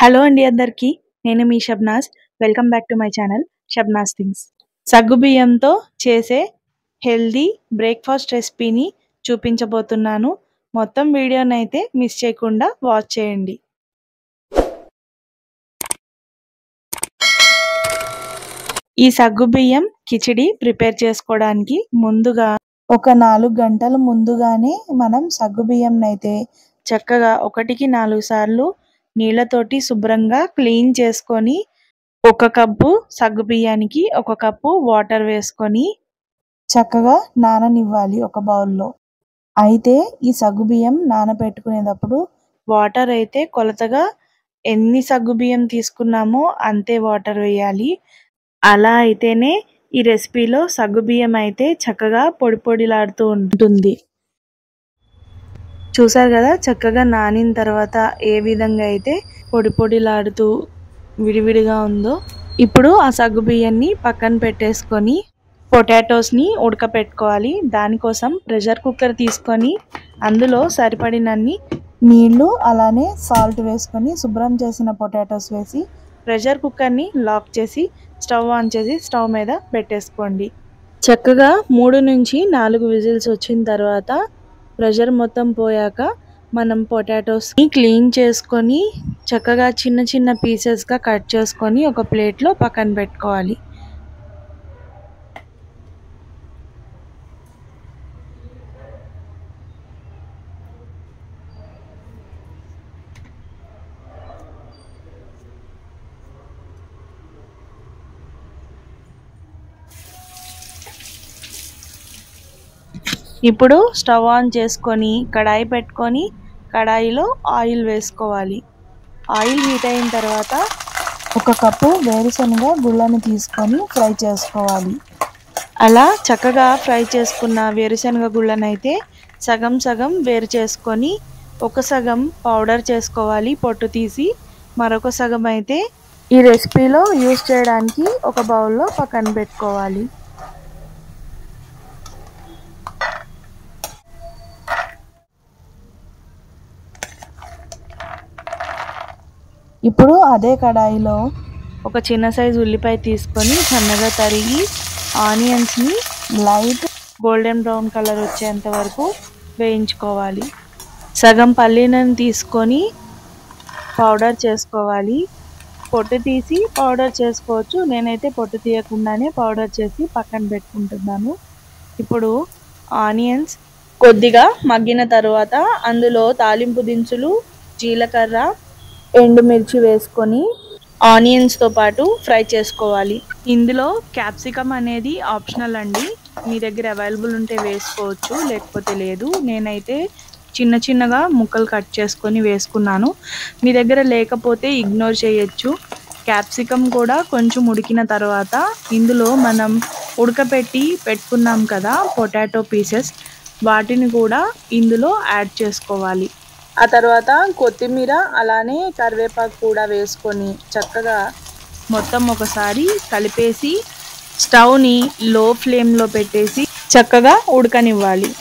Hello అండి అందరికీ. నేను మీ Shabnaz. Welcome back to my channel Shabnaz things. సగ్గుబియ్యంతో చేసే హెల్దీ బ్రేక్ఫాస్ట్ రెసిపీని చూపించబోతున్నాను. మొత్తం వీడియోనైతే మిస్ చేయకుండా వాచ్ చేయండి. ఈ సగ్గుబియ్యం కిచిడి ప్రిపేర్ చేసుకోవడానికి ముందుగా ఒక 4 గంటల ముందుగానే మనం సగ్గుబియ్యంనైతే చక్కగా 1కి 4 సార్లు నీళ్ళతోటి శుభ్రంగా క్లీన్ చేసుకొని 1 కప్పు సగ్గుబియ్యానికి 1 కప్పు వాటర్ వేసుకొని చక్కగా నాననివ్వాలి ఒక బౌల్లో. అయితే ఈ సగ్గుబియ్యం నానబెట్టుకునేటప్పుడు వాటర్ అయితే కొలతగా ఎన్ని సగ్గుబియ్యం తీసుకున్నామో అంతే వాటర్ వేయాలి. అలా అయితేనే ఈ రెసిపీలో సగ్గుబియ్యం అయితే చక్కగా పొడి పొడిలాడుతూ ఉంటుంది. చూసారు కదా, చక్కగా నానిన తర్వాత ఏ విధంగా అయితే పొడి పొడిలాడుతూ విడివిడిగా ఉందో. ఇప్పుడు ఆ సగ్గుబియ్యాన్ని పక్కన పెట్టేసుకొని పొటాటోస్ని ఉడకపెట్టుకోవాలి. దానికోసం ప్రెషర్ కుక్కర్ తీసుకొని అందులో సరిపడినన్ని నీళ్లు అలానే సాల్ట్ వేసుకొని శుభ్రం చేసిన పొటాటోస్ వేసి ప్రెషర్ కుక్కర్ని లాక్ చేసి స్టవ్ ఆన్ చేసి స్టవ్ మీద పెట్టేసుకోండి. చక్కగా 3 నుంచి 4 విజిల్స్ వచ్చిన తర్వాత ప్రెషర్ మొత్తం పోయాక మనం పొటాటోస్ని క్లీన్ చేసుకొని చక్కగా చిన్న చిన్న పీసెస్గా కట్ చేసుకొని ఒక ప్లేట్లో పక్కన పెట్టుకోవాలి. ఇప్పుడు స్టవ్ ఆన్ చేసుకొని కడాయి పెట్టుకొని కడాయిలో ఆయిల్ వేసుకోవాలి. ఆయిల్ హీట్ అయిన తర్వాత 1 కప్పు వేరుశనగ గుళ్ళని తీసుకొని ఫ్రై చేసుకోవాలి. అలా చక్కగా ఫ్రై చేసుకున్న వేరుశనగ గుళ్ళనైతే సగం సగం వేరు చేసుకొని ఒక సగం పౌడర్ చేసుకోవాలి పొట్టు తీసి. మరొక సగం అయితే ఈ రెసిపీలో యూస్ చేయడానికి ఒక బౌల్లో పక్కన పెట్టుకోవాలి. ఇప్పుడు అదే కడాయిలో ఒక చిన్న సైజు ఉల్లిపాయ తీసుకొని సన్నగా తరిగి ఆనియన్స్ని లైట్ గోల్డెన్ బ్రౌన్ కలర్ వచ్చేంత వరకు వేయించుకోవాలి. సగం పల్లీలను తీసుకొని పౌడర్ చేసుకోవాలి. పొట్టు తీసి పౌడర్ చేసుకోవచ్చు. నేనైతే పొట్టు తీయకుండానే పౌడర్ చేసి పక్కన పెట్టుకుంటున్నాను. ఇప్పుడు ఆనియన్స్ కొద్దిగా మగ్గిన తర్వాత అందులో తాలింపు దినుసులు, జీలకర్ర, ఎండుమిర్చి వేసుకొని ఆనియన్స్తో పాటు ఫ్రై చేసుకోవాలి. ఇందులో క్యాప్సికమ్ అనేది ఆప్షనల్ అండి. మీ దగ్గర అవైలబుల్ ఉంటే వేసుకోవచ్చు, లేకపోతే లేదు. నేనైతే చిన్న చిన్నగా ముక్కలు కట్ చేసుకొని వేసుకున్నాను. మీ దగ్గర లేకపోతే ఇగ్నోర్ చేయొచ్చు. క్యాప్సికమ్ కూడా కొంచెం ఉడికిన తర్వాత ఇందులో మనం ఉడకపెట్టి పెట్టుకున్నాం కదా పొటాటో పీసెస్, వాటిని కూడా ఇందులో యాడ్ చేసుకోవాలి. ఆ తర్వాత కొత్తిమీర అలానే కరివేపాకు కూడా వేసుకొని చక్కగా మొత్తం ఒకసారి కలిపేసి స్టవ్ని లో ఫ్లేమ్లో పెట్టేసి చక్కగా ఉడకనివ్వాలి.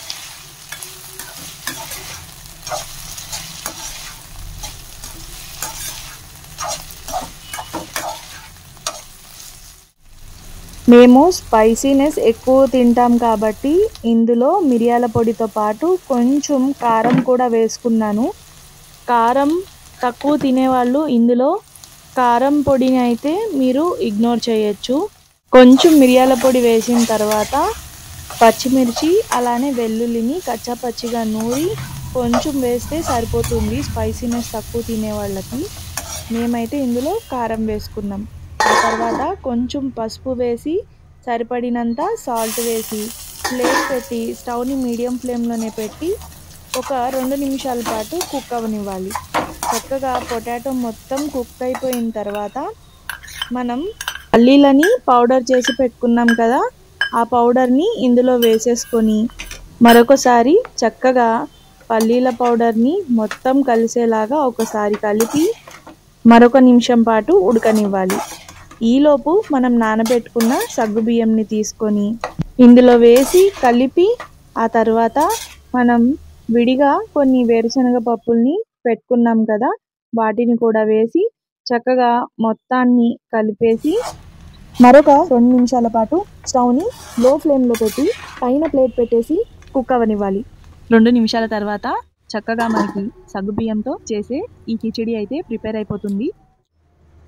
మేము స్పైసీనెస్ ఎక్కువ తింటాం కాబట్టి ఇందులో మిరియాల పొడితో పాటు కొంచెం కారం కూడా వేసుకున్నాను. కారం తక్కువ తినేవాళ్ళు ఇందులో కారం పొడిని అయితే మీరు ఇగ్నోర్ చేయొచ్చు. కొంచెం మిరియాల పొడి వేసిన తర్వాత పచ్చిమిర్చి అలానే వెల్లుల్లిని కచ్చాపచ్చిగా నూరి కొంచెం వేస్తే సరిపోతుంది స్పైసీనెస్ తక్కువ తినే వాళ్ళకి. మేమైతే ఇందులో కారం వేసుకున్నాం. ఆ తర్వాత కొంచెం పసుపు వేసి సరిపడినంత సాల్ట్ వేసి ప్లేట్ పెట్టి స్టవ్ని మీడియం ఫ్లేమ్లోనే పెట్టి ఒక 2 నిమిషాల పాటు కుక్ అవ్వనివ్వాలి. చక్కగా పొటాటో మొత్తం కుక్ అయిపోయిన తర్వాత మనం పల్లీలని పౌడర్ చేసి పెట్టుకున్నాం కదా, ఆ పౌడర్ని ఇందులో వేసేసుకొని మరొకసారి చక్కగా పల్లీల పౌడర్ని మొత్తం కలిసేలాగా ఒకసారి కలిపి మరొక నిమిషం పాటు ఉడకనివ్వాలి. ఈలోపు మనం నానబెట్టుకున్న సగ్గుబియ్యంని తీసుకొని ఇందులో వేసి కలిపి ఆ తర్వాత మనం విడిగా కొన్ని వేరుశనగ పప్పుల్ని పెట్టుకున్నాం కదా, వాటిని కూడా వేసి చక్కగా మొత్తాన్ని కలిపేసి మరొక 2 నిమిషాల పాటు స్టవ్ని లో ఫ్లేమ్లో పెట్టి పైన ప్లేట్ పెట్టేసి కుక్ అవ్వనివ్వాలి. 2 నిమిషాల తర్వాత చక్కగా మనకి సగ్గుబియ్యంతో చేసే ఈ కిచిడి అయితే ప్రిపేర్ అయిపోతుంది.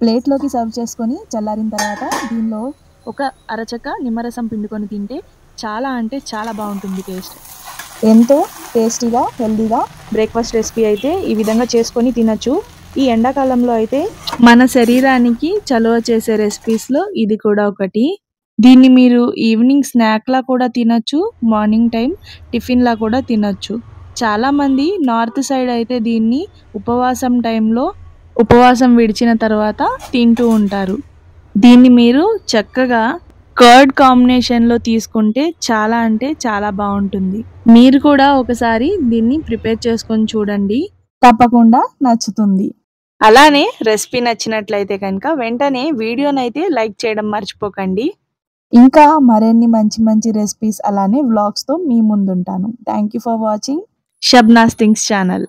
ప్లేట్లోకి సర్వ్ చేసుకొని చల్లారిన తర్వాత దీనిలో ఒక అరచక్క నిమ్మరసం పిండుకొని తింటే చాలా అంటే చాలా బాగుంటుంది టేస్ట్. ఎంతో టేస్టీగా హెల్దీగా బ్రేక్ఫాస్ట్ రెసిపీ అయితే ఈ విధంగా చేసుకొని తినచ్చు. ఈ ఎండాకాలంలో అయితే మన శరీరానికి చలువ చేసే రెసిపీస్లో ఇది కూడా ఒకటి. దీన్ని మీరు ఈవినింగ్ స్నాక్లా కూడా తినచ్చు, మార్నింగ్ టైం టిఫిన్లా కూడా తినచ్చు. చాలామంది నార్త్ సైడ్ అయితే దీన్ని ఉపవాసం టైంలో ఉపవాసం విడిచిన తర్వాత తింటూ ఉంటారు. దీన్ని మీరు చక్కగా కర్డ్ కాంబినేషన్లో తీసుకుంటే చాలా అంటే చాలా బాగుంటుంది. మీరు కూడా ఒకసారి దీన్ని ప్రిపేర్ చేసుకొని చూడండి, తప్పకుండా నచ్చుతుంది. అలానే రెసిపీ నచ్చినట్లయితే కనుక వెంటనే వీడియోనైతే లైక్ చేయడం మర్చిపోకండి. ఇంకా మరిన్ని మంచి మంచి రెసిపీస్ అలానే వ్లాగ్స్తో మీ ముందుంటాను. Thank you for watching Shabnaz things channel.